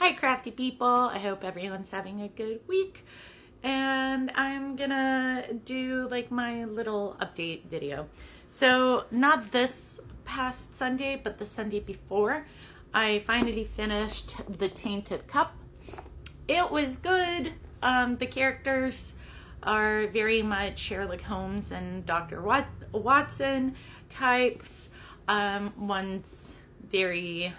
Hi crafty people, I hope everyone's having a good week, and I'm gonna do like my little update video. So not this past Sunday, but the Sunday before, I finally finished The Tainted Cup. It was good. The characters are very much Sherlock Holmes and Dr. Watson types. One's very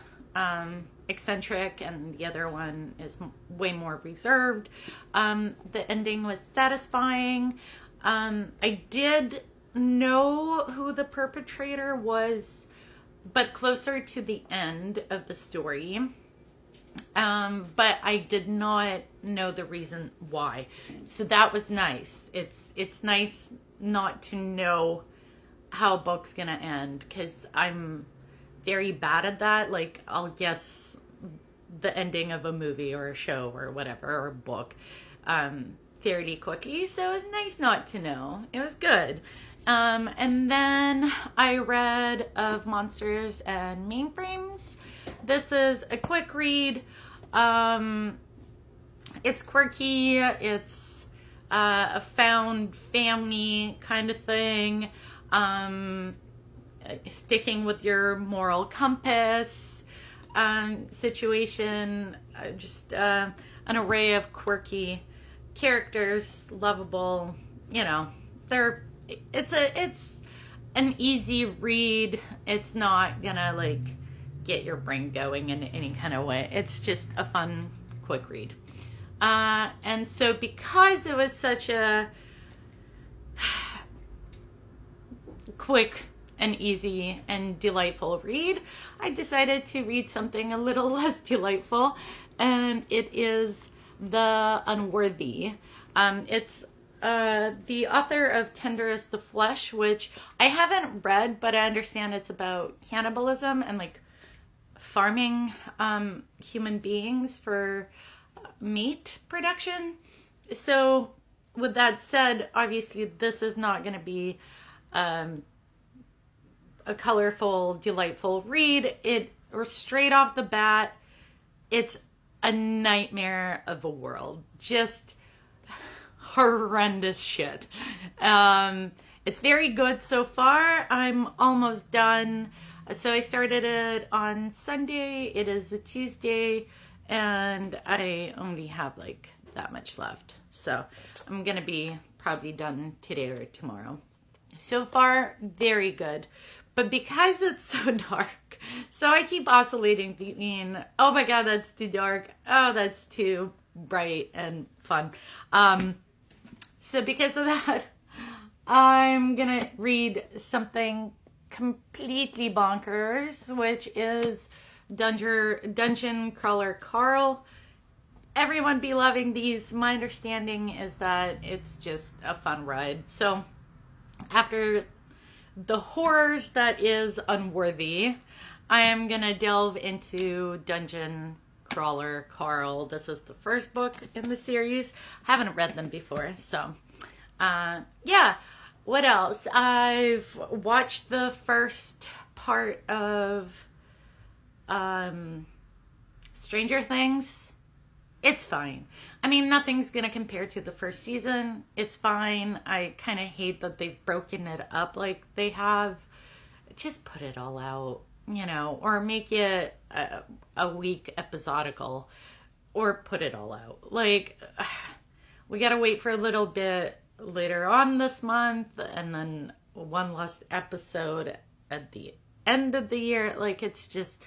eccentric and the other one is way more reserved. The ending was satisfying. I did know who the perpetrator was, but closer to the end of the story. But I did not know the reason why. So that was nice. It's nice not to know how a book's gonna end, because I'm very bad at that. Like, I'll guess the ending of a movie or a show or whatever, or a book, fairly quickly. So it was nice not to know. It was good. And then I read Of Monsters and Mainframes. This is a quick read. It's quirky. It's a found family kind of thing. Sticking with your moral compass situation. Just an array of quirky characters, lovable. You know, it's an easy read. It's not gonna like get your brain going in any kind of way. It's just a fun, quick read. And so because it was such a quick and easy and delightful read, I decided to read something a little less delightful, and it is The Unworthy. It's the author of Tender as the Flesh, which I haven't read, but I understand it's about cannibalism and like farming human beings for meat production. So with that said, obviously this is not going to be a colorful, delightful read. Or straight off the bat, it's a nightmare of a world. Just horrendous shit. It's very good so far. I'm almost done. So I started it on Sunday. It is a Tuesday, and I only have like that much left. So I'm gonna be probably done today or tomorrow. So far, very good. But because it's so dark, so I keep oscillating between, oh my god, that's too dark, oh, that's too bright and fun. So because of that, I'm gonna read something completely bonkers, which is Dungeon Crawler Carl. Everyone be loving these. My understanding is that it's just a fun ride. So after the horrors that is Unworthy, I am gonna delve into Dungeon Crawler Carl. This is the first book in the series. I haven't read them before, so yeah. What else? I've watched the first part of Stranger Things. It's fine. I mean, nothing's gonna compare to the first season. It's fine. I kind of hate that they've broken it up like they have. Just put it all out, you know, or make it a week episodical, or put it all out. Like, we gotta wait for a little bit later on this month, and then one last episode at the end of the year. Like, it's just,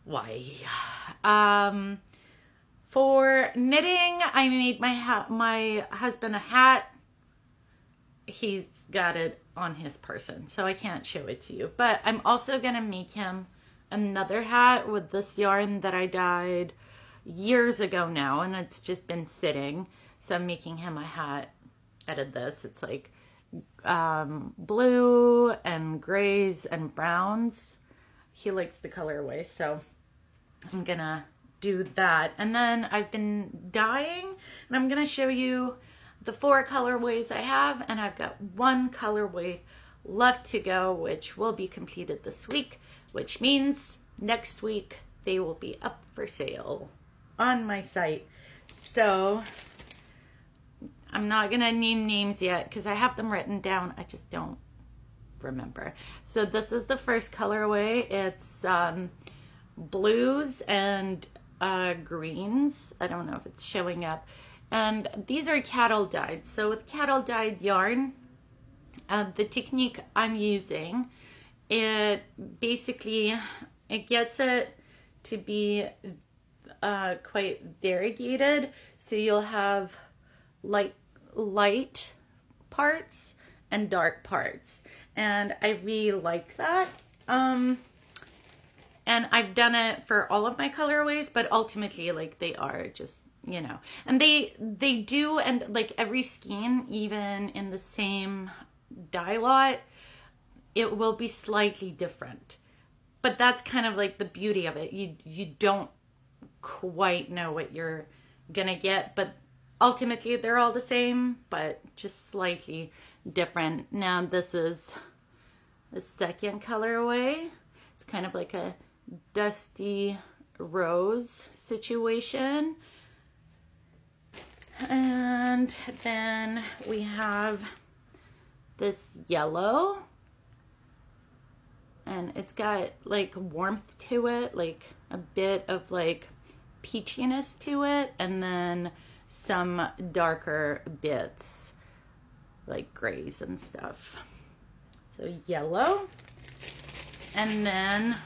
why? For knitting, I made my husband a hat. He's got it on his person, so I can't show it to you. But I'm also going to make him another hat with this yarn that I dyed years ago now, and it's just been sitting. So I'm making him a hat out of this. It's like blue and grays and browns. He likes the colorway, so I'm going to do that. And then I've been dyeing, and I'm gonna show you the 4 colorways I have, and I've got 1 colorway left to go, which will be completed this week, which means next week they will be up for sale on my site. So I'm not gonna name names yet because I have them written down. I just don't remember. So this is the first colorway. It's blues and greens. I don't know if it's showing up. And these are cattle dyed. So with cattle dyed yarn, the technique I'm using, it basically, it gets it to be quite variegated. So you'll have light parts and dark parts. And I really like that. And I've done it for all of my colorways, but ultimately, like, they are just, you know, and they do, and like every skein, even in the same dye lot, it will be slightly different. But that's kind of like the beauty of it. You don't quite know what you're gonna get, but ultimately they're all the same, but just slightly different. Now this is the second colorway. It's kind of like a dusty rose situation. And then we have this yellow, and it's got like warmth to it, like a bit of like peachiness to it, and then some darker bits like grays and stuff. So yellow, and then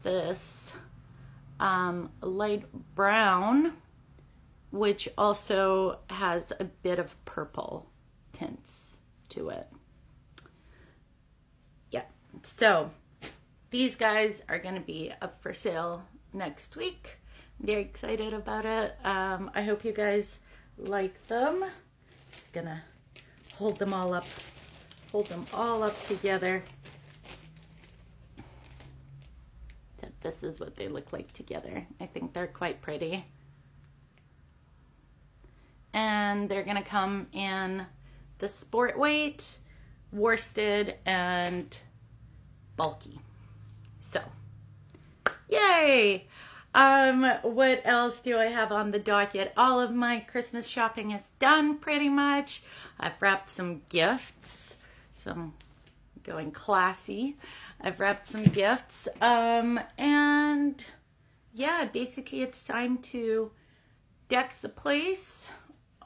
this light brown, which also has a bit of purple tints to it. Yeah, so these guys are going to be up for sale next week. I'm very excited about it. I hope you guys like them. Just gonna hold them all up together. So this is what they look like together. I think they're quite pretty. And they're gonna come in the sport weight, worsted, and bulky. So, yay! What else do I have on the docket? All of my Christmas shopping is done pretty much. I've wrapped some gifts, some going classy. I've wrapped some gifts, and yeah, basically it's time to deck the place.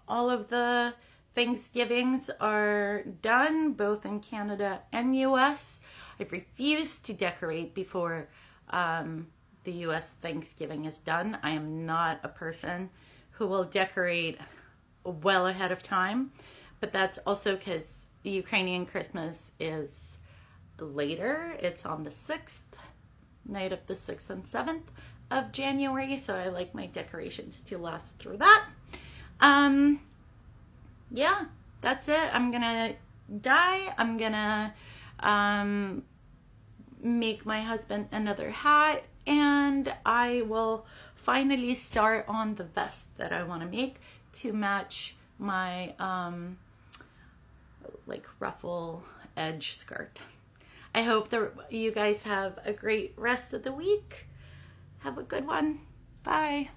All of the Thanksgivings are done, both in Canada and US. I've refused to decorate before the US Thanksgiving is done. I am not a person who will decorate well ahead of time, but that's also because the Ukrainian Christmas is later. It's on the 6th, night of the 6th and 7th of January, so I like my decorations to last through that. Yeah, that's it. I'm gonna dye. I'm gonna make my husband another hat, and I will finally start on the vest that I want to make to match my like ruffle edge skirt. I hope that you guys have a great rest of the week. Have a good one. Bye.